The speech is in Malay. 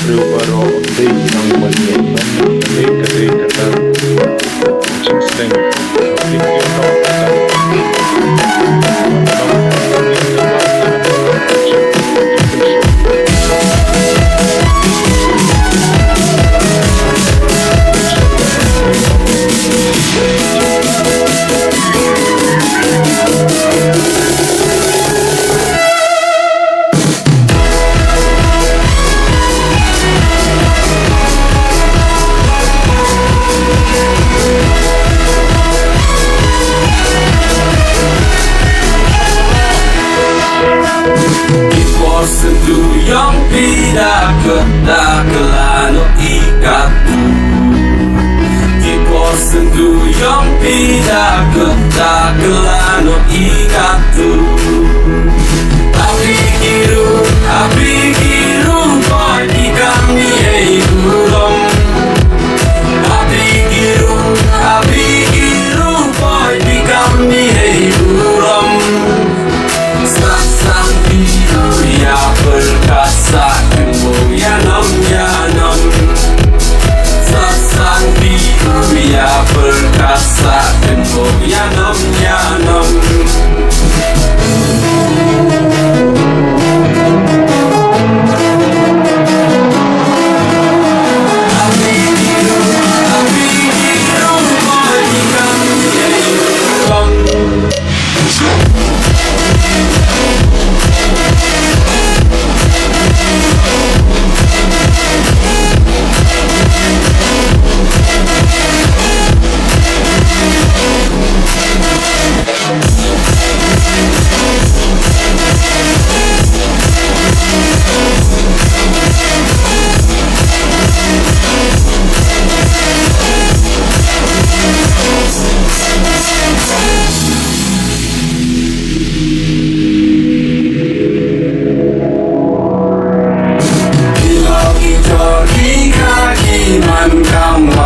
baru-baru update ng maliit kadikit ang coaching sting. Thank you no. Yang tidak ketakelano ikatku Tipo sentuh yang tidak ketakelano ikatku Api kiru boy di kami burung Api kiru boy di kami burung Sang biru ya perkasa yanam Sang biru ya perkasa yanam Kaki man kamu